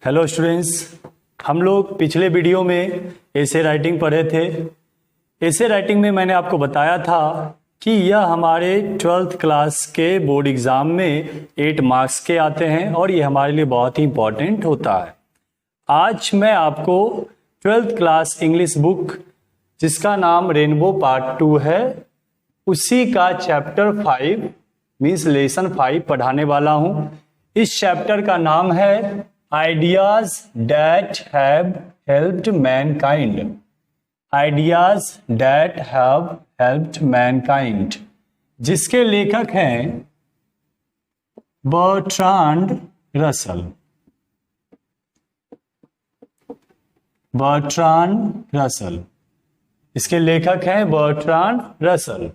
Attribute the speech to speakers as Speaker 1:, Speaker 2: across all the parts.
Speaker 1: Hello students, हम लोग पिछले वीडियो में ऐसे राइटिंग पढ़े थे। ऐसे राइटिंग में मैंने आपको बताया था कि यह हमारे 12th क्लास के बोर्ड एग्ज़ाम में 8 मार्क्स के आते हैं और ये हमारे लिए बहुत ही इम्पॉर्टेंट होता है। आज मैं आपको 12th क्लास इंग्लिश बुक जिसका नाम रेनबो पार्ट 2 है, उसी का चैप्टर 5 मीन्स लेसन 5 पढ़ाने वाला हूँ। इस चैप्टर का नाम है ideas that have helped Mankind. Ideas that have helped Mankind, जिसके लेखक हैं बर्ट्रांड रसल। बर्ट्रांड रसल, इसके लेखक हैं बर्ट्रांड रसल।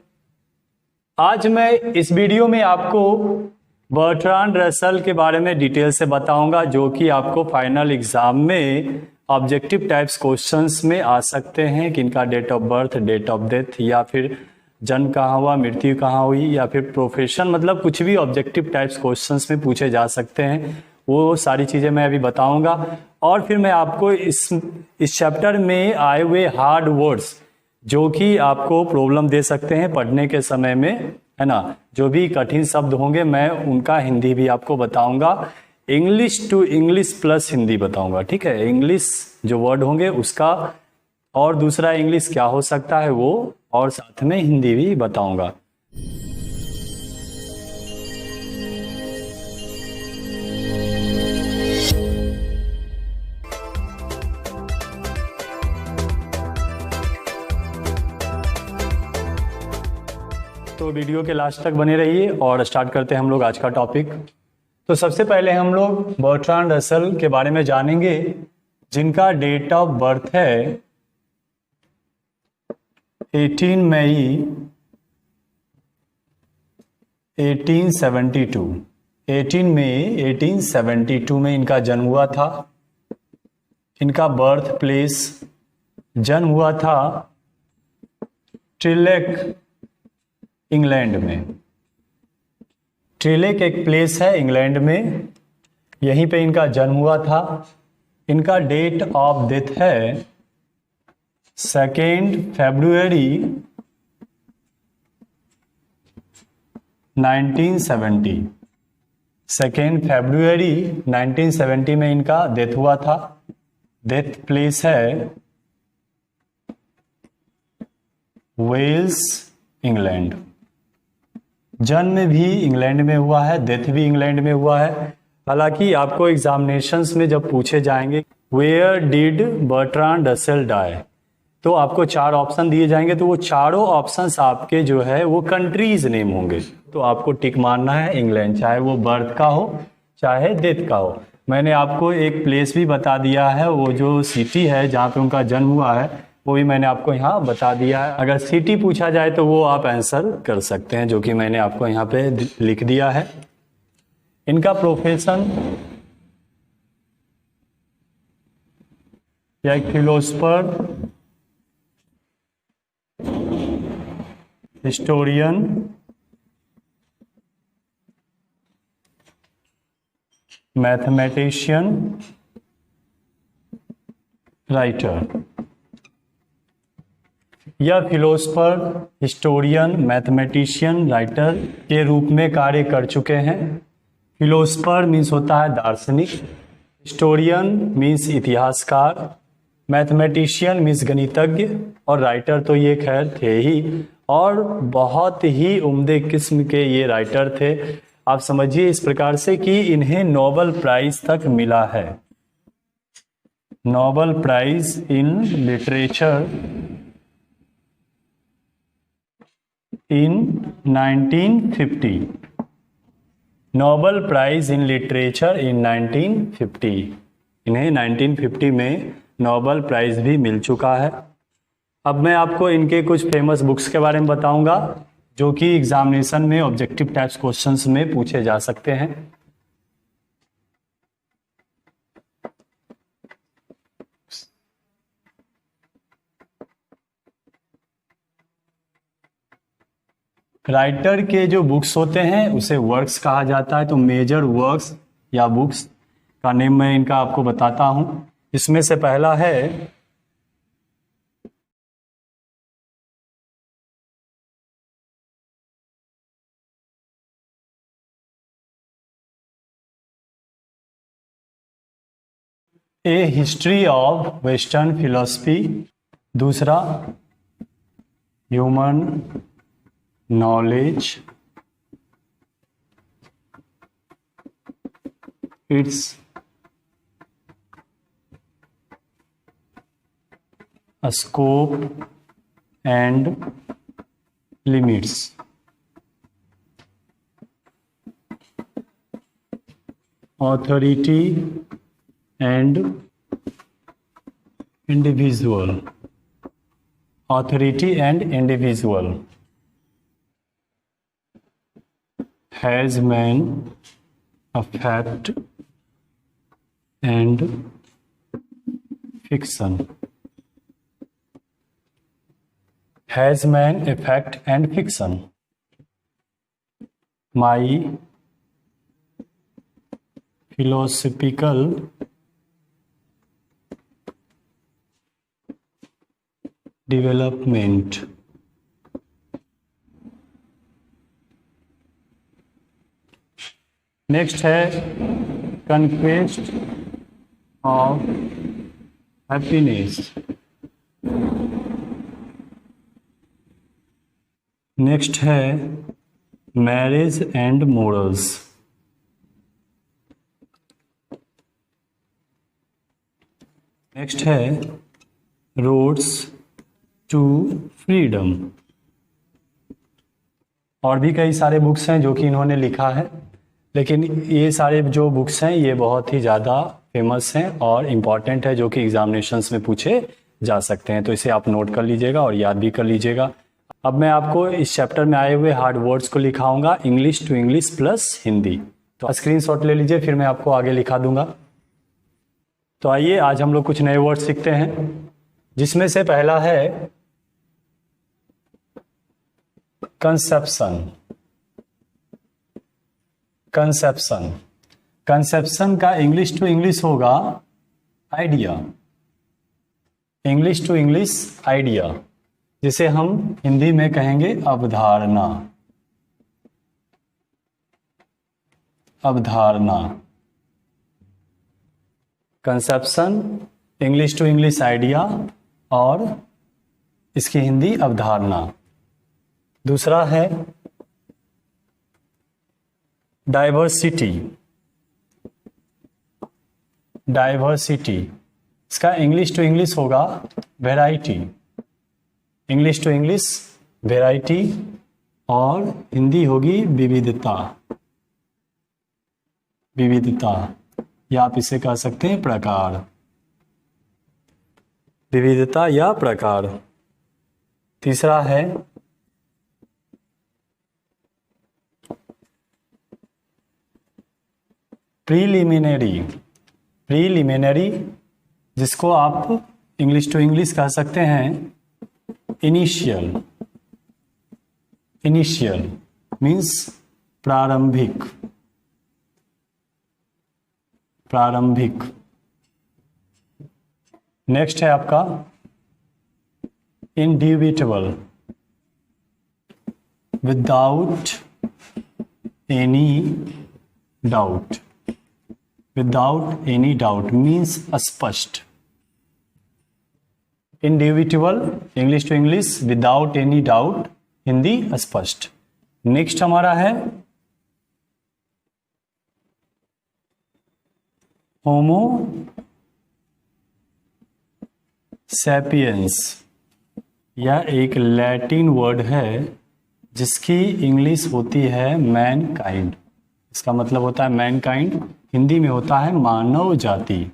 Speaker 1: आज मैं इस वीडियो में आपको बर्ट्रांड रसल के बारे में डिटेल से बताऊंगा, जो कि आपको फाइनल एग्जाम में ऑब्जेक्टिव टाइप्स क्वेश्चंस में आ सकते हैं कि इनका date of birth, date of death, या फिर जन्म कहाँ हुआ, मृत्यु कहाँ हुई, या फिर प्रोफेशन, मतलब कुछ भी ऑब्जेक्टिव टाइप्स क्वेश्चंस में पूछे जा सकते हैं। वो सारी चीज़ें मैं अभी बताऊंगा। और फिर मैं आपको इस चैप्टर में आए हुए हार्ड वर्ड्स जो कि आपको प्रॉब्लम दे सकते हैं पढ़ने के समय में, है ना, जो भी कठिन शब्द होंगे मैं उनका हिंदी भी आपको बताऊंगा। English to English plus Hindi बताऊंगा, ठीक है। इंग्लिश जो वर्ड होंगे उसका और दूसरा इंग्लिश क्या हो सकता है वो, और साथ में हिंदी भी बताऊंगा। तो वीडियो के लास्ट तक बने रहिए और स्टार्ट करते हैं हम लोग आज का टॉपिक। तो सबसे पहले हम लोग बर्ट्रांड रसल के बारे में जानेंगे, जिनका डेट ऑफ बर्थ है 18 मई 1872। 18 मई 1872 में इनका जन्म हुआ था। इनका बर्थ प्लेस, जन्म हुआ था ट्रिलेक, इंग्लैंड में। ट्रिलेक एक प्लेस है इंग्लैंड में, यहीं पे इनका जन्म हुआ था। इनका डेट ऑफ डेथ है 2 फरवरी 1970। 2 फरवरी 1970 में इनका डेथ हुआ था। डेथ प्लेस है वेल्स, इंग्लैंड। जन्म भी इंग्लैंड में हुआ है, डेथ भी इंग्लैंड में हुआ है। हालांकि आपको एग्जामिनेशंस में जब पूछे जाएंगे where did Bertrand Russell die, तो आपको 4 ऑप्शन दिए जाएंगे, तो वो चारों ऑप्शंस आपके जो है वो कंट्रीज नेम होंगे। तो आपको टिक मारना है इंग्लैंड, चाहे वो बर्थ का हो चाहे डेथ का हो। मैंने आपको एक प्लेस भी बता दिया है, वो जो सिटी है जहाँ पे उनका जन्म हुआ है वो भी मैंने आपको यहाँ बता दिया है। अगर सिटी पूछा जाए तो वो आप आंसर कर सकते हैं, जो कि मैंने आपको यहाँ पे लिख दिया है। इनका प्रोफेशन या एक फिलोसफर, हिस्टोरियन, मैथमेटिशियन, राइटर। यह फिलोसफर, हिस्टोरियन, मैथमेटिशियन, राइटर के रूप में कार्य कर चुके हैं। फिलोसफर मीन्स होता है दार्शनिक, हिस्टोरियन मीन्स इतिहासकार, मैथमेटिशियन मीन्स गणितज्ञ, और राइटर तो ये खैर थे ही, और बहुत ही उम्दे किस्म के ये राइटर थे। आप समझिए इस प्रकार से कि इन्हें नोबेल प्राइज तक मिला है। Nobel prize in literature in 1950। Nobel prize in literature in 1950। इन्हें 1950 में नोबेल प्राइज भी मिल चुका है। अब मैं आपको इनके कुछ फेमस बुक्स के बारे में बताऊंगा, जो कि एग्जामिनेशन में ऑब्जेक्टिव टाइप्स क्वेश्चंस में पूछे जा सकते हैं। राइटर के जो बुक्स होते हैं उसे वर्क्स कहा जाता है। तो मेजर वर्क्स या बुक्स का नेम मैं इनका आपको बताता हूं। इसमें से पहला है ए हिस्ट्री ऑफ वेस्टर्न फिलॉसफी, दूसरा human knowledge, it's scope and limits, authority and individual, authority and individual, has man effect and fiction, has man effect and fiction, my philosophical development, next है कन्क्वेस्ट ऑफ हैप्पीनेस, नेक्स्ट है marriage and morals, next है roads to freedom. और भी कई सारे books हैं जो कि इन्होंने लिखा है, लेकिन ये सारे जो बुक्स हैं ये बहुत ही ज़्यादा फेमस हैं और इम्पॉर्टेंट है, जो कि एग्जामिनेशंस में पूछे जा सकते हैं। तो इसे आप नोट कर लीजिएगा और याद भी कर लीजिएगा। अब मैं आपको इस चैप्टर में आए हुए हार्ड वर्ड्स को लिखाऊंगा, English to English plus Hindi. तो स्क्रीनशॉट ले लीजिए, फिर मैं आपको आगे लिखा दूंगा। तो आइए आज हम लोग कुछ नए वर्ड सीखते हैं, जिसमें से पहला है कंसेप्शन। कंसेप्शन, कंसेप्शन का इंग्लिश टू इंग्लिश होगा idea, English to English idea, जिसे हम हिंदी में कहेंगे अवधारणा। अवधारणा, conception, English to English idea और इसकी हिंदी अवधारणा। दूसरा है डाइवर्सिटी। डाइवर्सिटी, इसका इंग्लिश टू इंग्लिश होगा variety, English to English variety और हिंदी होगी विविधता। विविधता, या आप इसे कह सकते हैं प्रकार, विविधता या प्रकार। तीसरा है प्रीलिमिनरी। प्रीलिमिनरी, जिसको आप इंग्लिश टू इंग्लिश कह सकते हैं इनिशियल। इनिशियल मीन्स प्रारंभिक। प्रारंभिक। नेक्स्ट है आपका individual, without any doubt. Without any doubt means स्पष्ट। Individual, English to English, without any doubt, Hindi स्पष्ट। नेक्स्ट हमारा है होमो सैपियंस। यह एक लैटिन वर्ड है जिसकी इंग्लिश होती है मैनकाइंड। इसका मतलब होता है मैनकाइंड, हिंदी में होता है मानव जाति।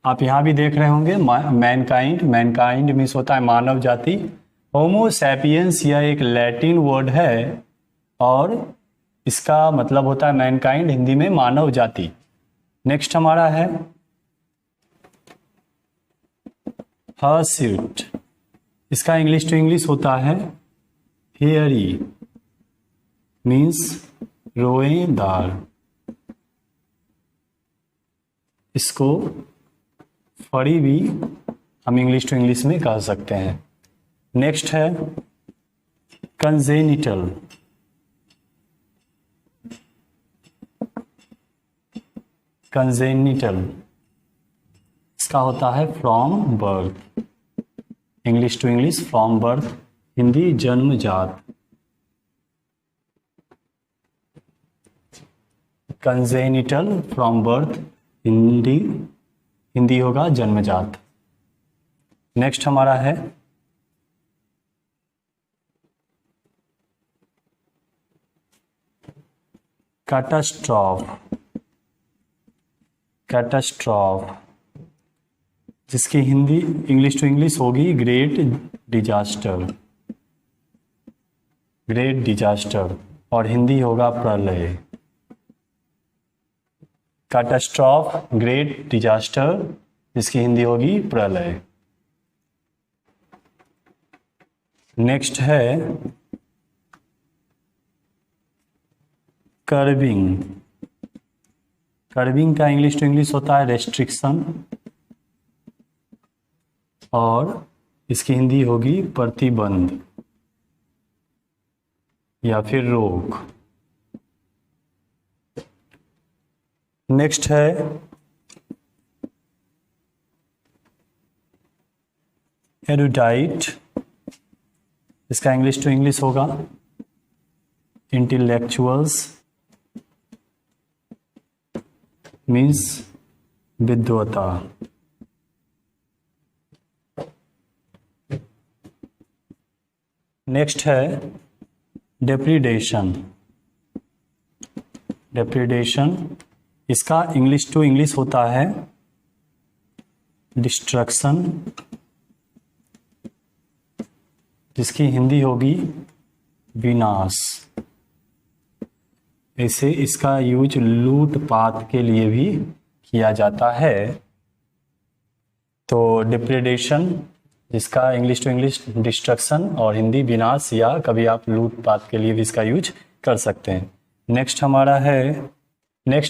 Speaker 1: आप यहां भी देख रहे होंगे मैनकाइंड, मैनकाइंड मीन्स होता है मानव जाति। होमो सैपियंस यह एक लैटिन वर्ड है और इसका मतलब होता है मैनकाइंड, हिंदी में मानव जाति। नेक्स्ट हमारा है हर्सिट। इसका इंग्लिश टू इंग्लिश होता है फेयरी, मीन्स रोएदार। इसको फरी भी हम इंग्लिश टू इंग्लिश में कह सकते हैं। नेक्स्ट है कंजेनिटल। कंजेनिटल इसका होता है from birth, English to English from birth, Hindi जन्मजात। कंजेनिटल फ्रॉम बर्थ, हिंदी होगा जन्मजात। नेक्स्ट हमारा है कैटास्ट्रॉफ। कैटास्ट्रॉफ जिसकी हिंदी इंग्लिश टू इंग्लिश होगी ग्रेट डिजास्टर। ग्रेट डिजास्टर और हिंदी होगा प्रलय। कैटास्ट्रॉफ, ग्रेट डिजास्टर, जिसकी हिंदी होगी प्रलय। नेक्स्ट है कर्बिंग। कर्बिंग का इंग्लिश टू इंग्लिश होता है रेस्ट्रिक्शन और इसकी हिंदी होगी प्रतिबंध या फिर रोक। नेक्स्ट है एरुडाइट। इसका इंग्लिश टू इंग्लिश होगा इंटेलेक्चुअल्स, मीन्स विद्वता। नेक्स्ट है डेप्रीडेशन। डेप्रीडेशन इसका इंग्लिश टू इंग्लिश होता है डिस्ट्रक्शन, जिसकी हिंदी होगी विनाश। ऐसे इसका यूज लूटपाट के लिए भी किया जाता है। तो डिप्रेडेशन जिसका इंग्लिश टू इंग्लिश डिस्ट्रक्शन और हिंदी विनाश, या कभी आप लूटपाट के लिए भी इसका यूज कर सकते हैं। नेक्स्ट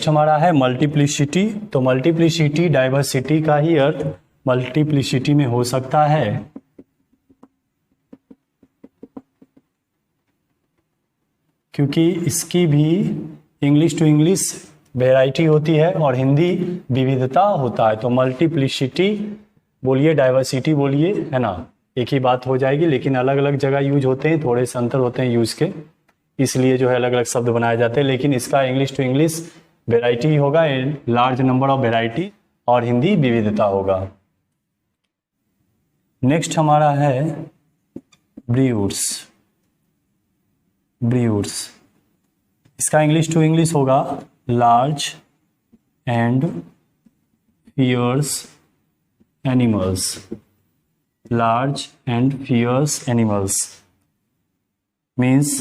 Speaker 1: हमारा है मल्टीप्लिसिटी। तो मल्टीप्लिसिटी डाइवर्सिटी का ही अर्थ मल्टीप्लिसिटी में हो सकता है। क्योंकि इसकी भी इंग्लिश टू इंग्लिश वैरायटी होती है और हिंदी विविधता होता है। तो मल्टीप्लिसिटी बोलिए, डाइवर्सिटी बोलिए, है ना, एक ही बात हो जाएगी, लेकिन अलग अलग जगह यूज होते हैं, थोड़े से अंतर होते हैं यूज के, इसलिए जो है अलग अलग शब्द बनाए जाते हैं। लेकिन इसका इंग्लिश टू इंग्लिश वैरायटी होगा, लार्ज नंबर ऑफ वैरायटी, और हिंदी विविधता होगा। नेक्स्ट हमारा है ब्रीड्स। ब्रीड्स इसका इंग्लिश टू इंग्लिश होगा large and fierce animals. Large and fierce animals means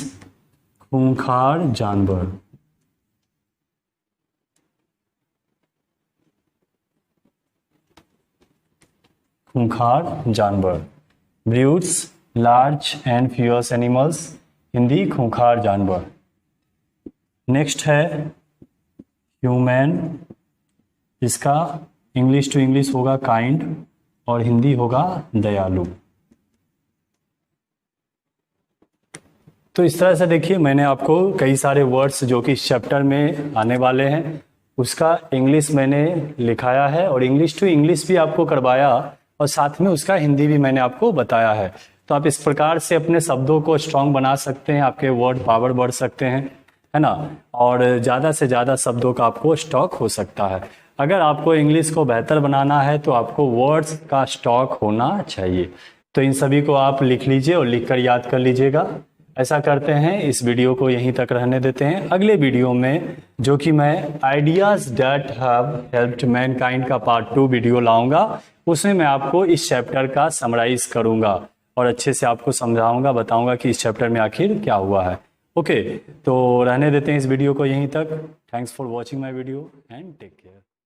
Speaker 1: खूंखार जानवर। खूंखार जानवर। Breeds large and fierce animals, Hindi खूंखार जानवर। नेक्स्ट है ह्यूमन। इसका इंग्लिश टू इंग्लिश होगा काइंड और हिंदी होगा दयालु। तो इस तरह से देखिए, मैंने आपको कई सारे वर्ड्स जो कि इस चैप्टर में आने वाले हैं उसका इंग्लिश मैंने लिखाया है और इंग्लिश टू इंग्लिश भी आपको करवाया और साथ में उसका हिंदी भी मैंने आपको बताया है। तो आप इस प्रकार से अपने शब्दों को स्ट्रॉन्ग बना सकते हैं, आपके वर्ड पावर बढ़ सकते हैं, है ना, और ज़्यादा से ज़्यादा शब्दों का आपको स्टॉक हो सकता है। अगर आपको इंग्लिश को बेहतर बनाना है तो आपको वर्ड्स का स्टॉक होना चाहिए। तो इन सभी को आप लिख लीजिए और लिखकर याद कर लीजिएगा। ऐसा करते हैं, इस वीडियो को यहीं तक रहने देते हैं। अगले वीडियो में जो कि मैं ideas that have helped Mankind का पार्ट 2 वीडियो लाऊंगा, उसमें मैं आपको इस चैप्टर का समराइज करूंगा और अच्छे से आपको समझाऊंगा, बताऊंगा कि इस चैप्टर में आखिर क्या हुआ है। ओके, तो रहने देते हैं इस वीडियो को यहीं तक। Thanks for watching my video and take care.